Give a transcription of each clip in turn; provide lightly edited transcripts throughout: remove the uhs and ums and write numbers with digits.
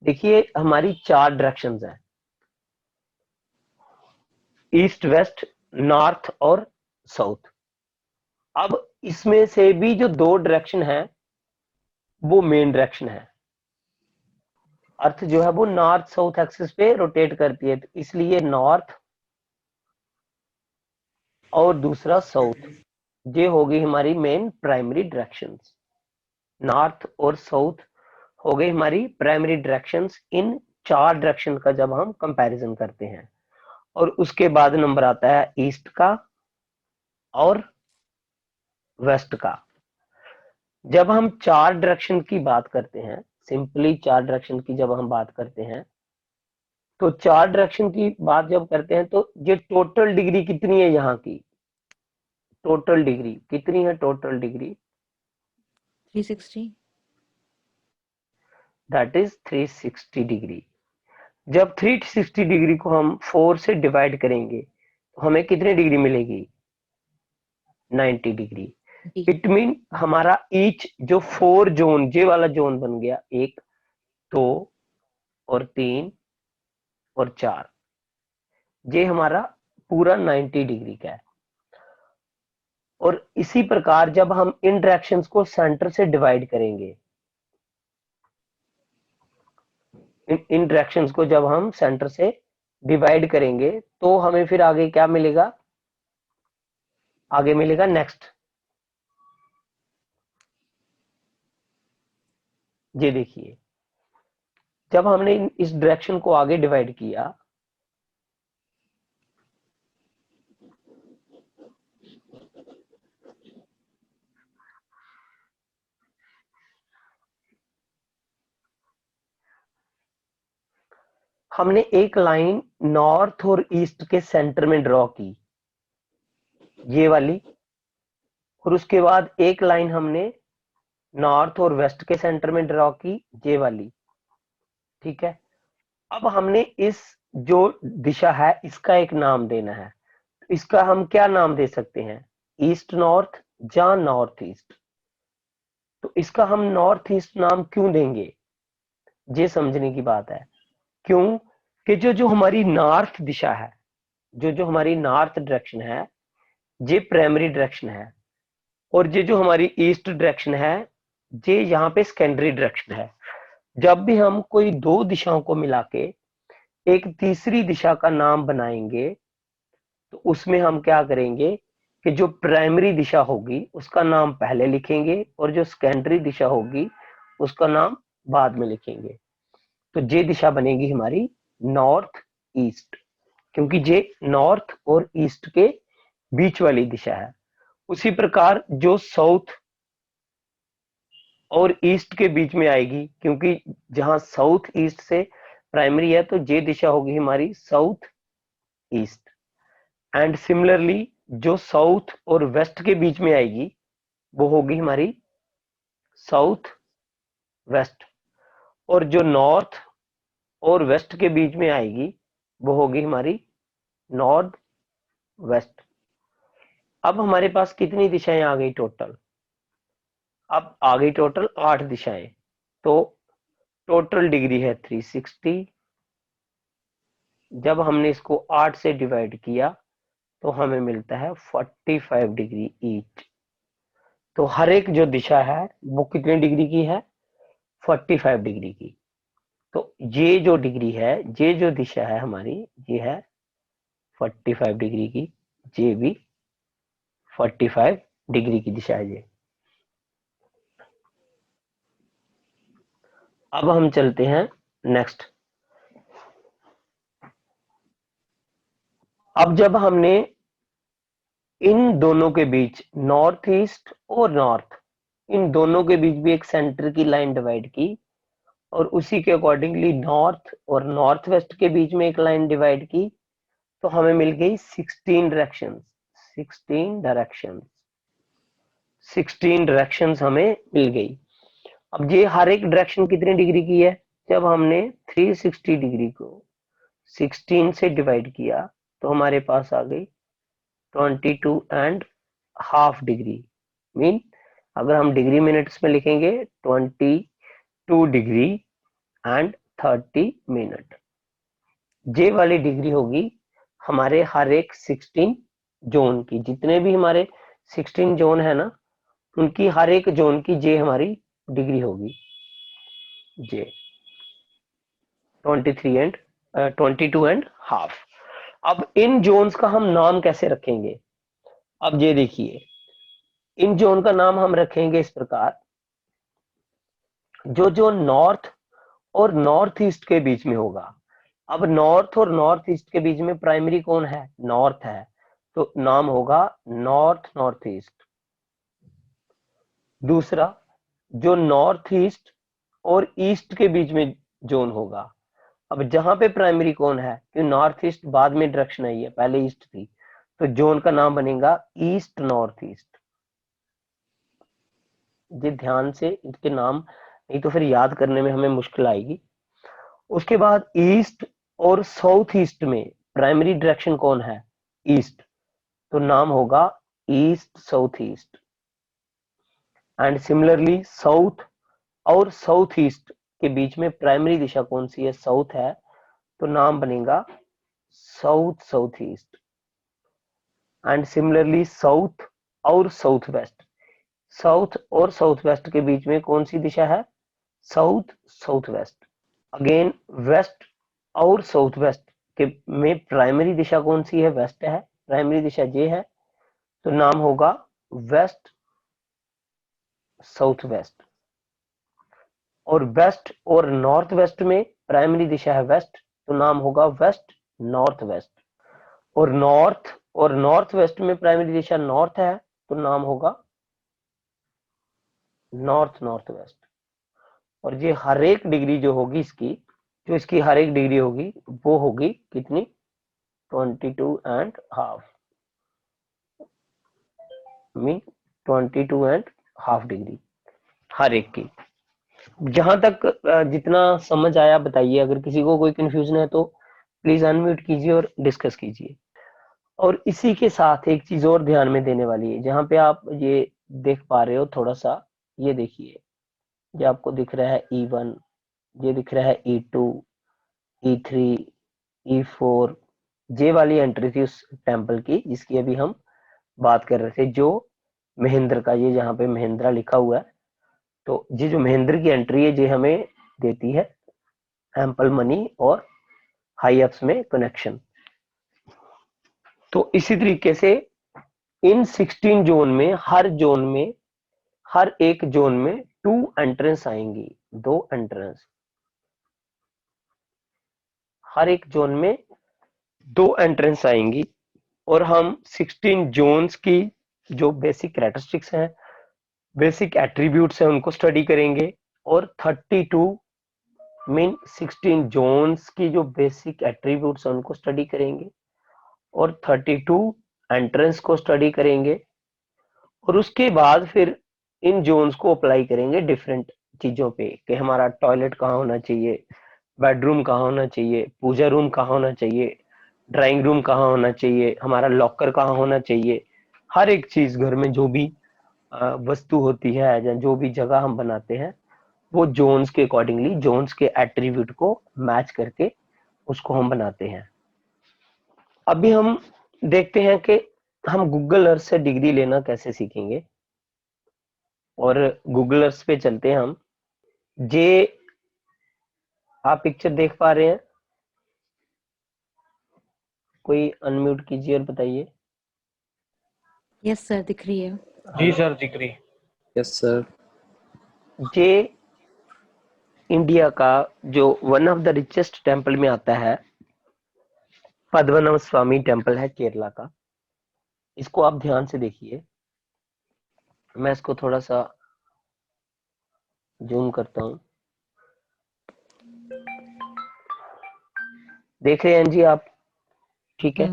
देखिए हमारी 4 डायरेक्शंस हैं, ईस्ट, वेस्ट, नॉर्थ और साउथ। अब इसमें से भी जो 2 डायरेक्शन है वो मेन डायरेक्शन है। अर्थ जो है वो नॉर्थ साउथ एक्सिस पे रोटेट करती है, तो इसलिए नॉर्थ और दूसरा साउथ, ये होगी हमारी मेन प्राइमरी डायरेक्शंस। नॉर्थ और साउथ हो गई हमारी प्राइमरी डायरेक्शंस इन 4 डायरेक्शन का जब हम कंपैरिजन करते हैं। और उसके बाद नंबर आता है ईस्ट का और वेस्ट का। जब हम 4 डायरेक्शन की बात करते हैं, सिंपली 4 डायरेक्शन की जब हम बात करते हैं, तो 4 डायरेक्शन की बात जब करते हैं तो ये टोटल डिग्री कितनी है, यहाँ की टोटल डिग्री कितनी है, total degree 360। That is 360 degree. जब 360 डिग्री को हम 4 से डिवाइड करेंगे तो हमें कितनी डिग्री मिलेगी, 90 डिग्री। इट मीन हमारा ईच जो 4 जोन, ये वाला जोन बन गया 1, 2 और 3 और 4, ये हमारा पूरा 90 डिग्री का है। और इसी प्रकार जब हम इन डायरेक्शंस को सेंटर से डिवाइड करेंगे, इन डायरेक्शंस को जब हम सेंटर से डिवाइड करेंगे तो हमें फिर आगे क्या मिलेगा, आगे मिलेगा नेक्स्ट। ये देखिए जब हमने इस डायरेक्शन को आगे डिवाइड किया, हमने एक लाइन नॉर्थ और ईस्ट के सेंटर में ड्रॉ की, ये वाली, और उसके बाद एक लाइन हमने नॉर्थ और वेस्ट के सेंटर में ड्रॉ की, ये वाली, ठीक है। अब हमने इस जो दिशा है इसका एक नाम देना है, इसका हम क्या नाम दे सकते हैं, ईस्ट नॉर्थ या नॉर्थ ईस्ट। तो इसका हम नॉर्थ ईस्ट नाम क्यों देंगे, ये समझने की बात है। क्यों कि जो जो हमारी नॉर्थ दिशा है, जो जो हमारी नॉर्थ डायरेक्शन है, ये प्राइमरी डायरेक्शन है, और ये जो हमारी ईस्ट डायरेक्शन है ये यहाँ पे सेकेंडरी डायरेक्शन है। जब भी हम कोई 2 दिशाओं को मिला के एक तीसरी दिशा का नाम बनाएंगे तो उसमें हम क्या करेंगे कि जो प्राइमरी दिशा होगी उसका नाम पहले लिखेंगे और जो सेकेंडरी दिशा होगी उसका नाम बाद में लिखेंगे। तो ये दिशा बनेगी हमारी नॉर्थ ईस्ट, क्योंकि ये नॉर्थ और ईस्ट के बीच वाली दिशा है। उसी प्रकार जो साउथ और ईस्ट के बीच में आएगी, क्योंकि जहां साउथ ईस्ट से प्राइमरी है तो ये दिशा होगी हमारी साउथ ईस्ट। एंड सिमिलरली जो साउथ और वेस्ट के बीच में आएगी वो होगी हमारी साउथ वेस्ट, और जो नॉर्थ और वेस्ट के बीच में आएगी वो होगी हमारी नॉर्थ वेस्ट। अब हमारे पास कितनी दिशाएं आ गई टोटल, अब आ गई टोटल 8 दिशाएं। तो टोटल डिग्री है 360। जब हमने इसको 8 से डिवाइड किया तो हमें मिलता है 45 डिग्री ईच। तो हर एक जो दिशा है वो कितने डिग्री की है, 45 डिग्री की। तो ये जो डिग्री है, ये जो दिशा है हमारी, ये है 45 डिग्री की, ये भी 45 डिग्री की दिशा है ये। अब हम चलते हैं नेक्स्ट। अब जब हमने इन दोनों के बीच नॉर्थ ईस्ट और नॉर्थ, इन दोनों के बीच भी एक सेंटर की लाइन डिवाइड की, और उसी के अकॉर्डिंगली नॉर्थ और नॉर्थ वेस्ट के बीच में एक लाइन डिवाइड की, तो हमें मिल गई 16 डायरेक्शंस। 16 डायरेक्शंस, 16 डायरेक्शंस हमें मिल गई। अब ये हर एक डायरेक्शन कितनी डिग्री की है, जब हमने 360 डिग्री को 16 से डिवाइड किया तो हमारे पास आ गई 22 एंड हाफ डिग्री। मीन अगर हम डिग्री मिनट्स में लिखेंगे 22 डिग्री एंड 30 मिनट। जे वाली डिग्री होगी हमारे हर एक 16 जोन की, जितने भी हमारे 16 जोन है ना, उनकी हर एक जोन की जे हमारी डिग्री होगी, जे 23 एंड 22 एंड हाफ। अब इन जोन्स का हम नाम कैसे रखेंगे? अब ये देखिए, इन जोन का नाम हम रखेंगे इस प्रकार, जो जो नॉर्थ और नॉर्थ ईस्ट के बीच में होगा। अब नॉर्थ और नॉर्थ ईस्ट के बीच में प्राइमरी कौन है? नॉर्थ है, तो नाम होगा नॉर्थ नॉर्थ ईस्ट। दूसरा, जो नॉर्थ ईस्ट और ईस्ट के बीच में जोन होगा, अब जहां पे प्राइमरी कौन है, कि नॉर्थ ईस्ट बाद में डायरेक्शन आई है, पहले ईस्ट थी, तो जोन का नाम बनेगा ईस्ट नॉर्थ ईस्ट। ये ध्यान से इनके नाम, नहीं तो फिर याद करने में हमें मुश्किल आएगी। उसके बाद ईस्ट और साउथ ईस्ट में प्राइमरी डायरेक्शन कौन है? ईस्ट, तो नाम होगा east south east. And similarly south और साउथ ईस्ट के बीच में प्राइमरी दिशा कौन सी है? साउथ है, तो नाम बनेगा south south east. And similarly south और साउथ वेस्ट, साउथ और साउथ वेस्ट के बीच में कौन सी दिशा है? South south west. Again west और साउथ वेस्ट के में प्राइमरी दिशा कौन सी है? वेस्ट है, प्राइमरी दिशा जे है, तो नाम होगा वेस्ट साउथ वेस्ट। और वेस्ट और नॉर्थ वेस्ट में प्राइमरी दिशा है वेस्ट, तो नाम होगा वेस्ट नॉर्थ वेस्ट। और नॉर्थ वेस्ट में प्राइमरी दिशा नॉर्थ है, तो नाम होगा नॉर्थ नॉर्थ वेस्ट। और ये हर एक डिग्री जो होगी इसकी, जो इसकी हर एक डिग्री होगी वो होगी कितनी? 22 and half, mean 22 and half degree हर एक की। जहां तक जितना समझ आया बताइए, अगर किसी को कोई कंफ्यूजन है तो प्लीज अनम्यूट कीजिए और डिस्कस कीजिए। और इसी के साथ एक चीज और ध्यान में देने वाली है, जहां पे आप ये देख पा रहे हो थोड़ा सा, ये देखिए, ये आपको दिख रहा है E1, ये दिख रहा है E2, E3, E4, ये वाली एंट्री थी उस टेम्पल की जिसकी अभी हम बात कर रहे थे, जो महेंद्र का, ये जहाँ पे महेंद्रा लिखा हुआ है, तो ये जो महेंद्र की एंट्री है ये हमें देती है एम्पल मनी और हाई अप्स में कनेक्शन। तो इसी तरीके से इन 16 जोन में हर एक जोन में 2 एंट्रेंस आएंगी, 2 एंट्रेंस हर एक जोन में 2 एंट्रेंस आएंगी। और हम 16 जोन्स की जो बेसिक कैरेक्टरिस्टिक्स हैं, बेसिक एट्रीब्यूट्स हैं, उनको स्टडी करेंगे। और 32 मीन 16 जोन्स की जो बेसिक एट्रीब्यूट्स हैं उनको स्टडी करेंगे, और 32 एंट्रेंस को स्टडी करेंगे। और उसके बाद फिर इन जोन्स को अप्लाई करेंगे डिफरेंट चीजों पे, कि हमारा टॉयलेट कहाँ होना चाहिए, बेडरूम कहाँ होना चाहिए, पूजा रूम कहाँ होना चाहिए, ड्राइंग रूम कहाँ होना चाहिए, हमारा लॉकर कहाँ होना चाहिए। हर एक चीज घर में जो भी वस्तु होती है या जो भी जगह हम बनाते हैं, वो जोन्स के अकॉर्डिंगली, जोन्स के एट्रीब्यूट को मैच करके उसको हम बनाते हैं। अभी हम देखते हैं कि हम गूगल अर्थ से डिग्री लेना कैसे सीखेंगे। और गूगल अर्थ पे चलते हैं हम। जे आप पिक्चर देख पा रहे हैं? कोई अनम्यूट कीजिए और बताइए। यस सर, दिख रही है। जी सर, दिख रही। Yes sir. जे इंडिया का जो one of the richest temple में आता है, पद्मनाभ स्वामी टेम्पल है केरला का। इसको आप ध्यान से देखिए, मैं इसको थोड़ा सा जूम करता हूं। देख रहे हैं जी आप? ठीक है,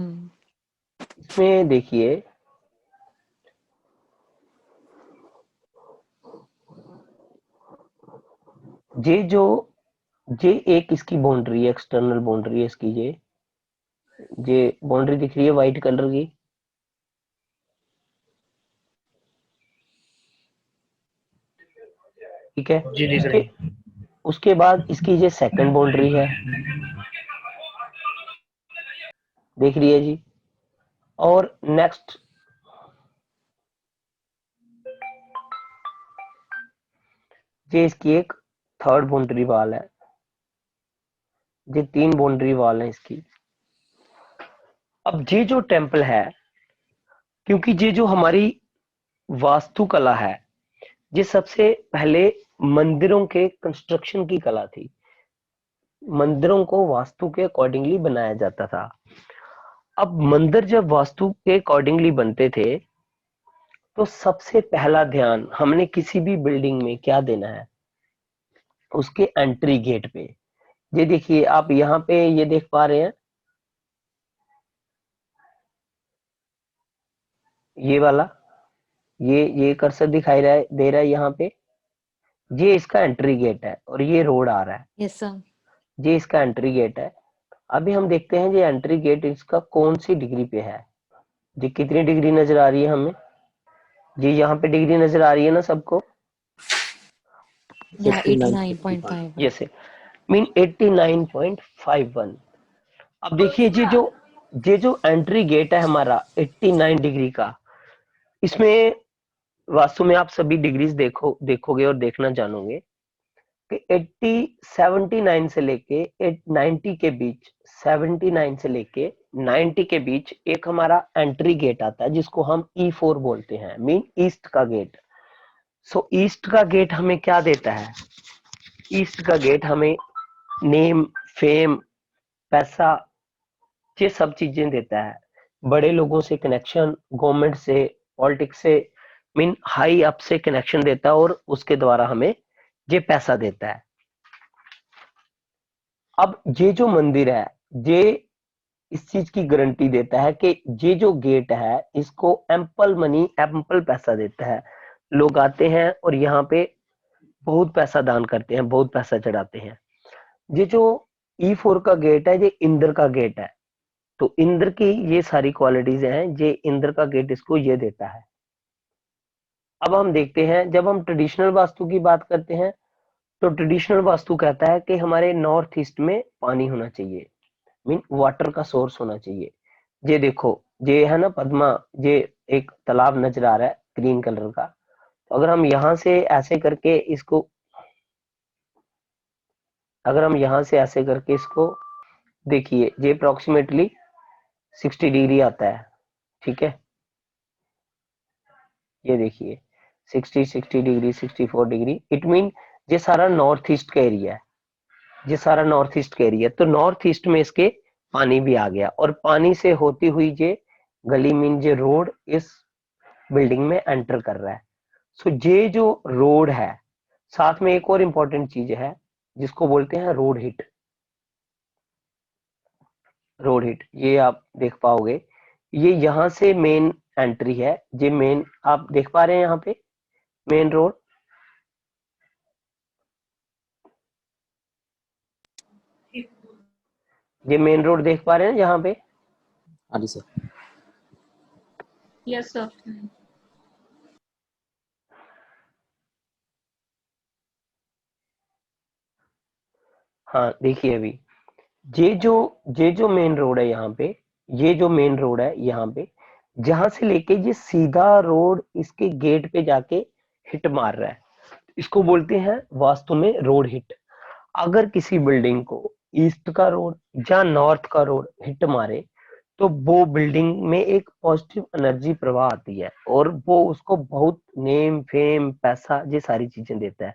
इसमें देखिए, ये एक इसकी बाउंड्री है, एक्सटर्नल बाउंड्री है इसकी। ये बाउंड्री दिख रही है व्हाइट कलर की। ठीक है, जी दिख रही। उसके बाद इसकी ये सेकंड बाउंड्री है, देख रही है जी। और नेक्स्ट ये इसकी एक थर्ड बाउंड्री वाल है, ये 3 बाउंड्री वाल है इसकी। अब ये जो टेम्पल है, क्योंकि ये जो हमारी वास्तुकला है, ये सबसे पहले मंदिरों के कंस्ट्रक्शन की कला थी। मंदिरों को वास्तु के अकॉर्डिंगली बनाया जाता था। अब मंदिर जब वास्तु के अकॉर्डिंगली बनते थे, तो सबसे पहला ध्यान हमने किसी भी बिल्डिंग में क्या देना है, उसके एंट्री गेट पे। ये देखिए आप यहाँ पे ये देख पा रहे हैं, ये वाला, ये कर्सर दिखाई रहा है, दे रहा है यहाँ पे, ये इसका एंट्री गेट है और ये रोड आ रहा है, Yes, sir. ये इसका एंट्री गेट है। अभी हम देखते हैं ये एंट्री गेट इसका कौन सी डिग्री पे है, ये कितनी डिग्री नजर आ रही है हमें, ये यहाँ पे डिग्री नजर आ रही है ना सबको, Yeah, 89.5. Yes mean 89.51। अब देखिए ये जो एंट्री गेट है हमारा 89 डिग्री का, इसमें वास्तु में आप सभी डिग्रीज देखोगे और देखना जानोगे कि 79 से लेके 90 के बीच, 79 से लेके 90 के बीच एक हमारा एंट्री गेट आता है जिसको हम E4 बोलते हैं, मीन ईस्ट का गेट। सो ईस्ट का गेट हमें क्या देता है, ईस्ट का गेट हमें नेम, फेम, पैसा, ये सब चीजें देता है। बड़े लोगों से कनेक्शन, गवर्नमेंट से, पॉलिटिक्स से, मीन हाई अप से कनेक्शन देता है और उसके द्वारा हमें ये पैसा देता है। अब ये जो मंदिर है, ये इस चीज की गारंटी देता है कि ये जो गेट है इसको एम्पल मनी, एम्पल पैसा देता है। लोग आते हैं और यहाँ पे बहुत पैसा दान करते हैं, बहुत पैसा चढ़ाते हैं। ये जो E4 का गेट है, ये इंद्र का गेट है, तो इंद्र की ये सारी क्वालिटीज हैं, ये इंद्र का गेट इसको ये देता है। अब हम देखते हैं, जब हम ट्रेडिशनल वास्तु की बात करते हैं, तो ट्रेडिशनल वास्तु कहता है कि हमारे नॉर्थ ईस्ट में पानी होना चाहिए, मीन वाटर का सोर्स होना चाहिए। ये देखो, ये है ना पद्मा, ये एक तालाब नजर आ रहा है ग्रीन कलर का। तो अगर हम यहाँ से ऐसे करके इसको, अगर हम यहाँ से ऐसे करके इसको देखिए, ये अप्रोक्सीमेटली 60 डिग्री आता है, ठीक है। ये देखिए 60 डिग्री, 64 डिग्री, इट मीन ये सारा नॉर्थ ईस्ट का एरिया है, ये सारा नॉर्थ ईस्ट का एरिया। तो नॉर्थ ईस्ट में इसके पानी भी आ गया और पानी से होती हुई ये गली, मीन ये रोड इस बिल्डिंग में एंटर कर रहा है। सो ये जो रोड है, साथ में एक और इम्पोर्टेंट चीज है जिसको बोलते हैं रोड हिट। रोड हिट ये आप देख पाओगे, ये यहाँ से मेन एंट्री है, ये मेन आप देख पा रहे हैं यहाँ पे मेन रोड, ये मेन रोड देख पा रहे हैं यहाँ पे। हाँ जी सर। Yes, sir. हाँ देखिए अभी ये जो मेन रोड है यहाँ पे, ये जो मेन रोड है यहाँ पे, जहां से लेके ये सीधा रोड इसके गेट पे जाके हिट मार रहा है, इसको बोलते हैं वास्तु में रोड हिट। अगर किसी बिल्डिंग को ईस्ट का रोड या नॉर्थ का रोड हिट मारे, तो वो बिल्डिंग में एक पॉजिटिव एनर्जी प्रवाह आती है और वो उसको बहुत नेम, फेम, पैसा, ये सारी चीजें देता है।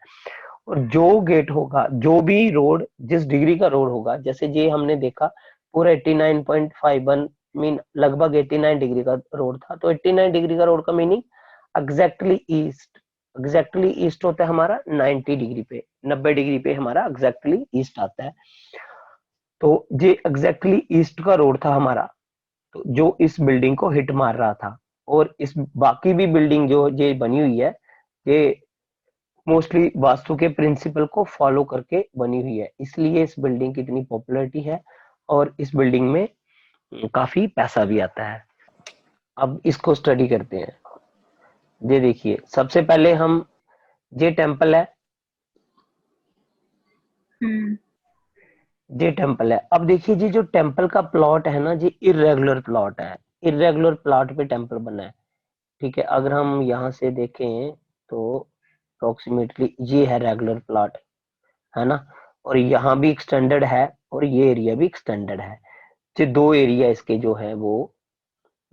और जो गेट होगा, जो भी रोड जिस डिग्री का रोड होगा, जैसे ये हमने देखा पूरा 89.51 मीन लगभग 89 डिग्री का रोड था, तो 89 डिग्री का रोड का meaning exactly east, exactly east होता है हमारा 90 डिग्री पे, 90 डिग्री पे हमारा एग्जैक्टली ईस्ट आता है। तो ये एग्जैक्टली ईस्ट का रोड था हमारा, तो जो इस बिल्डिंग को हिट मार रहा था। और इस बाकी भी बिल्डिंग जो ये बनी हुई है, ये मोस्टली वास्तु के प्रिंसिपल को फॉलो करके बनी हुई है, इसलिए इस बिल्डिंग की इतनी पॉपुलैरिटी है और इस बिल्डिंग में काफी पैसा भी आता है। अब इसको स्टडी करते हैं। ये देखिए सबसे पहले हम, ये टेम्पल है, Hmm. ये टेम्पल है। अब देखिए जी, जो टेम्पल का प्लॉट है ना जी, इरेगुलर प्लॉट है। इरेगुलर प्लॉट पे टेम्पल बना है। ठीक है, अगर हम यहाँ से देखें तो अप्रोक्सीमेटली ये है रेगुलर प्लॉट, है ना। और यहाँ भी एक्सटेंडेड है और ये एरिया भी एक्सटेंडेड है। ये दो एरिया इसके जो है वो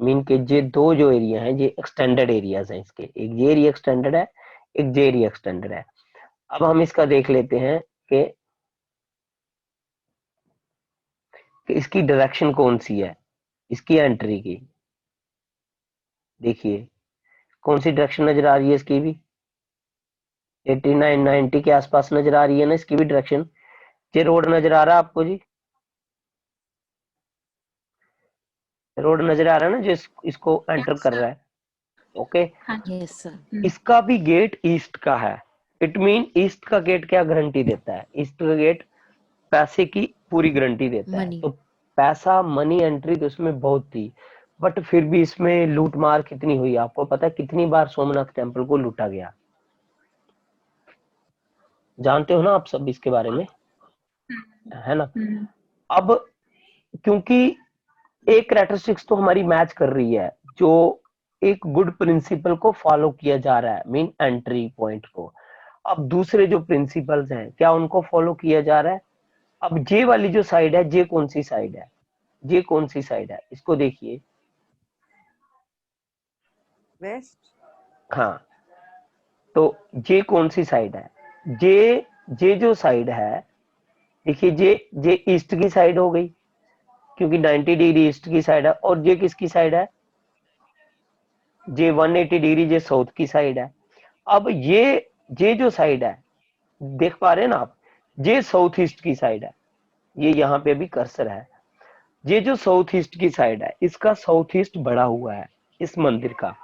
मीन के, ये दो जो एरिया है ये एक्सटेंडेड एरियाज हैं इसके। एक ये एरिया एक्सटेंडेड है, एक ये एरिया एक्सटेंडेड है। अब हम इसका देख लेते हैं कि इसकी डायरेक्शन कौन सी है, इसकी एंट्री की। देखिए कौन सी डायरेक्शन नजर आ रही है इसकी भी, 89 90 के आसपास नजर आ रही है ना इसकी भी डायरेक्शन। ये रोड नजर आ रहा है आपको जी, रोड नजर आ रहा है ना जो इसको एंटर Yes, कर sir. रहा है। ओके, हाँ, yes, sir. Hmm. इसका भी गेट ईस्ट का है। इट मीन ईस्ट का गेट क्या गारंटी देता है, ईस्ट का गेट पैसे की पूरी गारंटी देता है। Money. तो पैसा मनी एंट्री तो इसमें बहुत थी, बट फिर भी इसमें लूट मार कितनी हुई आपको पता है, कितनी बार सोमनाथ टेम्पल को लूटा गया, जानते हो ना आप सब इसके बारे में, है ना। Hmm. अब क्योंकि एक कैरेक्टरिस्टिक्स तो हमारी मैच कर रही है, जो एक गुड प्रिंसिपल को फॉलो किया जा रहा है मीन एंट्री पॉइंट को। अब दूसरे जो प्रिंसिपल्स हैं क्या उनको फॉलो किया जा रहा है। अब जे वाली जो साइड है, जे कौन सी साइड है, ये कौन सी साइड है इसको देखिए। वेस्ट। हाँ, तो ये कौन सी साइड है, ये जो साइड है, देखिए ये ईस्ट की साइड हो गई क्योंकि 90 डिग्री ईस्ट की साइड है। और ये किसकी साइड है, ये 180 डिग्री ये साउथ की साइड है। अब ये जो साइड है, देख पा रहे हैं ना आप, ये साउथ ईस्ट की साइड है। ये यहाँ पे अभी कर्सर है। ये जो साउथ ईस्ट की साइड है, इसका साउथ ईस्ट बड़ा हुआ है इस मंदिर का।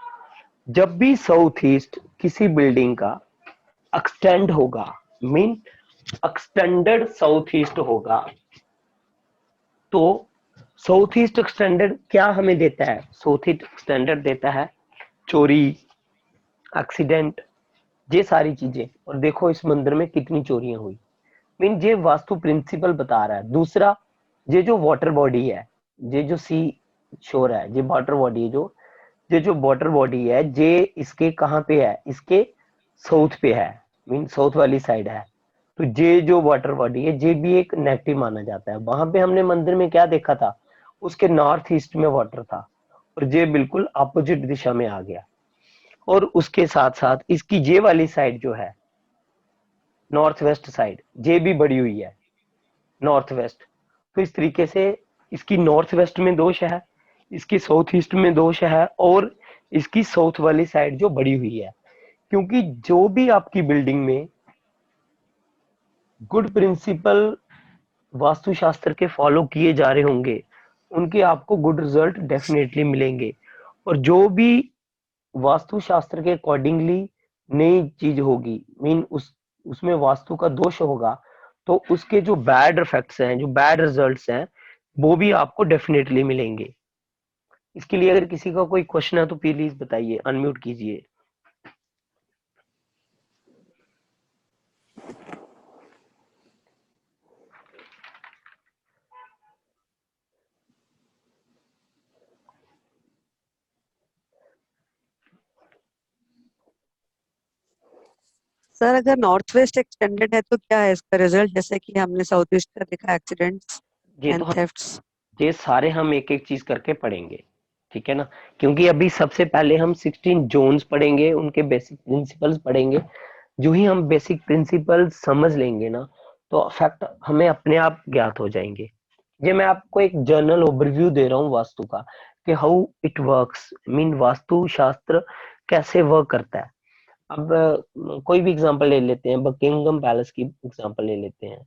जब भी साउथ ईस्ट किसी बिल्डिंग का एक्सटेंड होगा, मीन एक्सटेंडेड साउथ ईस्ट होगा, तो साउथ ईस्ट एक्सटेंडेड क्या हमें देता है, साउथ ईस्ट एक्सटेंडेड देता है चोरी, एक्सीडेंट, ये सारी चीजें। और देखो इस मंदिर में कितनी चोरियां हुई, मीन ये वास्तु प्रिंसिपल बता रहा है। दूसरा, ये जो वाटर बॉडी है, ये जो सी शोर है, ये वाटर बॉडी है, जो ये जो वाटर बॉडी है, ये इसके कहाँ पे है, इसके साउथ पे है, मीन साउथ वाली साइड है। तो ये जो वाटर बॉडी है ये भी एक नेगेटिव माना जाता है। वहां पे हमने मंदिर में क्या देखा था, उसके नॉर्थ ईस्ट में वाटर था और ये बिल्कुल अपोजिट दिशा में आ गया। और उसके साथ साथ इसकी ये वाली साइड जो है, नॉर्थ वेस्ट साइड, ये भी बड़ी हुई है नॉर्थ वेस्ट। तो इस तरीके से इसकी नॉर्थ वेस्ट में दोष है, इसकी साउथ ईस्ट में दोष है, और इसकी साउथ वाली साइड जो बड़ी हुई है। क्योंकि जो भी आपकी बिल्डिंग में गुड प्रिंसिपल वास्तुशास्त्र के फॉलो किए जा रहे होंगे, उनके आपको गुड रिजल्ट डेफिनेटली मिलेंगे। और जो भी वास्तुशास्त्र के अकॉर्डिंगली नई चीज होगी, मीन उसमें वास्तु का दोष होगा, तो उसके जो बैड इफेक्ट्स हैं, जो बैड रिजल्ट्स हैं, वो भी आपको डेफिनेटली मिलेंगे। इसके लिए अगर किसी का कोई क्वेश्चन है तो प्लीज बताइए, अनम्यूट कीजिए। सर अगर नॉर्थ वेस्ट एक्सटेंडेड है तो क्या है इसका रिजल्ट, जैसे कि हमने साउथ ईस्ट का देखा, एक्सीडेंट्स ये तो एंड थेफ्ट्स। ये सारे हम एक एक चीज करके पढ़ेंगे, ठीक है ना। क्योंकि अभी सबसे पहले हम 16 जोन्स पढ़ेंगे, उनके बेसिक प्रिंसिपल्स पढ़ेंगे। जो ही हम बेसिक प्रिंसिपल समझ लेंगे ना, तो फैक्ट हमें अपने आप ज्ञात हो जाएंगे। ये मैं आपको एक जनरल ओवरव्यू दे रहा हूँ वास्तु का, कि how it works, mean vastu शास्त्र कैसे वर्क करता है। अब कोई भी एग्जांपल ले लेते हैं, बकिंगम पैलेस की एग्जांपल ले लेते हैं।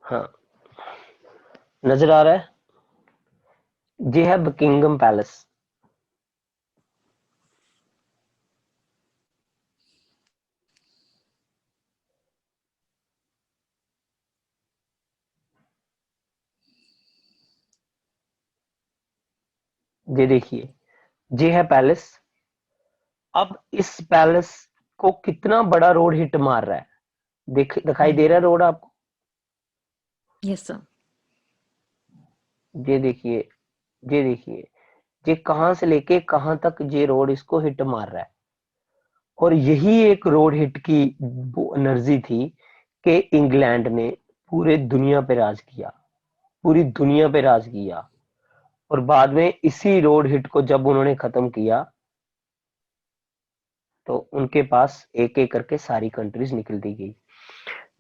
हाँ, नजर आ रहा है, ये है बकिंगम पैलेस। ये देखिए, ये है पैलेस। अब इस पैलेस को कितना बड़ा रोड हिट मार रहा है, दिखाई दे रहा है रोड आपको? Yes, sir. ये देखिए, ये देखिए, ये कहां से लेके कहां तक ये रोड इसको हिट मार रहा है। और यही एक रोड हिट की वो एनर्जी थी कि इंग्लैंड ने पूरे दुनिया पे राज किया, पूरी दुनिया पे राज किया। और बाद में इसी रोड हिट को जब उन्होंने खत्म किया तो उनके पास एक एक करके सारी कंट्रीज निकल दी गई।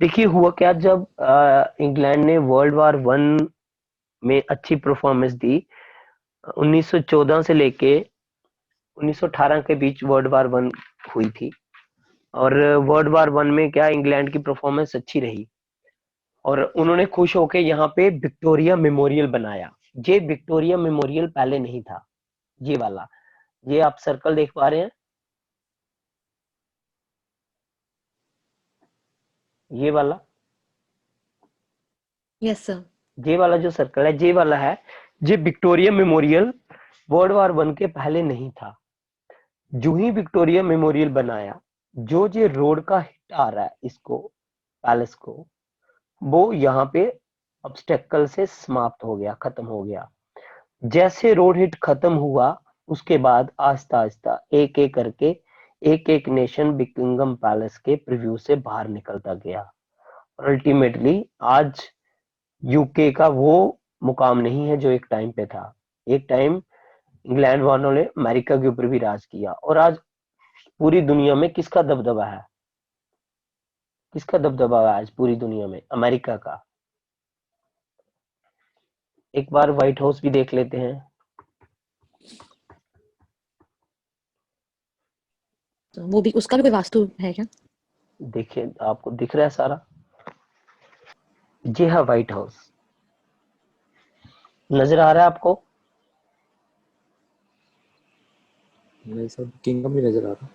देखिए हुआ क्या, जब इंग्लैंड ने वर्ल्ड वार वन में अच्छी परफॉर्मेंस दी, 1914 से लेके 1918 के बीच वर्ल्ड वार वन हुई थी। और वर्ल्ड वार वन में क्या, इंग्लैंड की परफॉर्मेंस अच्छी रही और उन्होंने खुश होकर यहाँ पे विक्टोरिया मेमोरियल बनाया। ये विक्टोरिया मेमोरियल पहले नहीं था, ये वाला, ये आप सर्कल देख पा रहे हैं, ये वाला, Yes, sir. ये वाला जो सर्कल है, ये वाला है, ये Victoria memorial world war one के पहले नहीं था। जो ही विक्टोरिया मेमोरियल बनाया, जो ये रोड का हिट आ रहा है इसको, पैलेस को, वो यहाँ पे ऑब्स्टेकल से समाप्त हो गया, खत्म हो गया। जैसे रोड हिट खत्म हुआ उसके बाद आहिस्ता आहिस्ता एक एक करके एक एक नेशन बकिंगम पैलेस के प्रीव्यू से बाहर निकलता गया। और अल्टीमेटली आज यूके का वो मुकाम नहीं है जो एक टाइम पे था। एक टाइम इंग्लैंड वालों ने अमेरिका के ऊपर भी राज किया और आज पूरी दुनिया में किसका दबदबा है, किसका दबदबा है आज पूरी दुनिया में? अमेरिका का। एक बार व्हाइट हाउस भी देख लेते हैं। तो वो भी, उसका भी कोई वास्तु है क्या? देखिए आपको दिख रहा है सारा, ये है व्हाइट हाउस, नजर आ रहा है आपको? नहीं सर, किंगडम भी नजर आ रहा।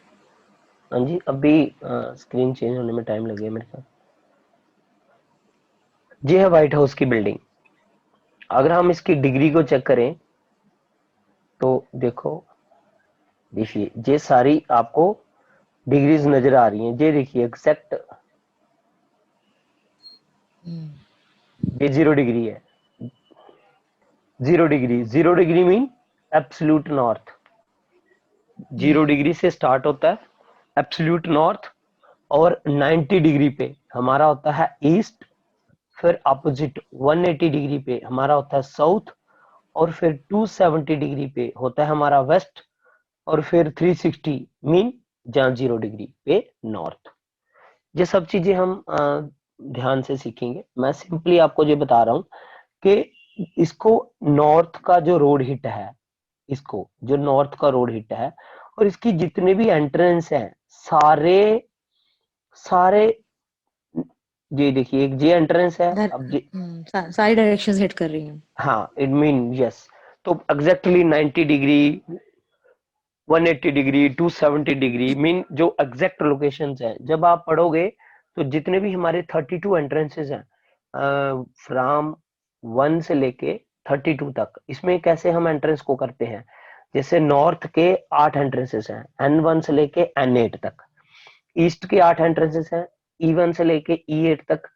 हाँ जी, अभी स्क्रीन चेंज होने में टाइम लगेगा मेरे ख्याल। ये है व्हाइट हाउस की बिल्डिंग। अगर हम इसकी डिग्री को चेक करें तो देखो, देखिए ये सारी आपको डिग्रीज नजर आ रही हैं। ये देखिए एग्जैक्ट, ये 0 डिग्री है, 0 degree, 0 degree mean absolute north. 0 degree से स्टार्ट होता है एब्सोल्यूट नॉर्थ, और 90 डिग्री पे हमारा होता है ईस्ट, फिर अपोजिट 180 डिग्री पे हमारा होता है साउथ, और फिर 270 डिग्री पे होता है हमारा वेस्ट, और फिर 360 मीन जहां 0 डिग्री पे नॉर्थ। ये सब चीजें हम ध्यान से सीखेंगे। मैं सिंपली आपको ये बता रहा हूं कि इसको नॉर्थ का जो रोड हिट है, इसको जो नॉर्थ का रोड हिट है, और इसकी जितने भी एंट्रेंस हैं सारे सारे, ये देखिए एक ये एंट्रेंस है। अब ये सारी डायरेक्शंस हिट कर रही हैं। हाँ, इट मीन यस। तो exactly 90 degree, 180 degree, 270 degree mean जो एग्जैक्ट लोकेशंस हैं। जब आप पढ़ोगे तो जितने भी हमारे 32 एंट्रेंसेस हैं फ्रॉम 1 से लेके 32 तक, इसमें कैसे हम एंट्रेंस को करते हैं, जैसे नॉर्थ के 8 एंट्रेंसेस हैं N1 से लेके N8 तक, ईस्ट के 8 एंट्रेंसेस हैं E1 से लेके E8 तक,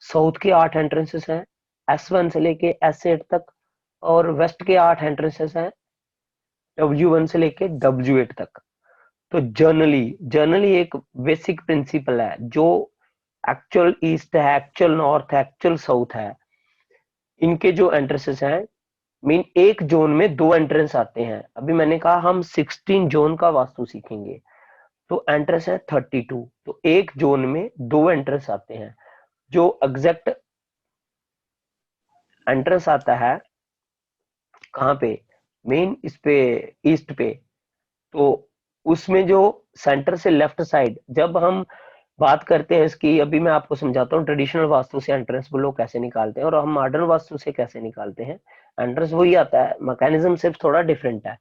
साउथ के 8 एंट्रेंसेस हैं S1 से लेके S8 तक, और वेस्ट के 8 एंट्रेंसेस हैं W1 से लेके W8 तक। तो जनरली एक बेसिक प्रिंसिपल है, जो एक्चुअल ईस्ट है, एक्चुअल नॉर्थ है, एक्चुअल साउथ है, इनके जो एंट्रेंसेस हैं, मीन एक जोन में 2 एंट्रेंस आते हैं। अभी मैंने कहा हम 16 जोन का वास्तु सीखेंगे, तो एंट्रेंस है 32, तो एक जोन में 2 एंट्रेंस आते हैं। जो एग्जैक्ट एंट्रेंस आता है कहाँ पे, मेन इस पे ईस्ट पे, तो उसमें जो सेंटर से लेफ्ट साइड, जब हम बात करते हैं इसकी, अभी मैं आपको समझाता हूँ ट्रेडिशनल वास्तु से एंट्रेंस वो लोग कैसे निकालते हैं और हम मॉडर्न वास्तु से कैसे निकालते हैं। एंट्रेंस वही आता है, मैकेनिज्म सिर्फ थोड़ा डिफरेंट है।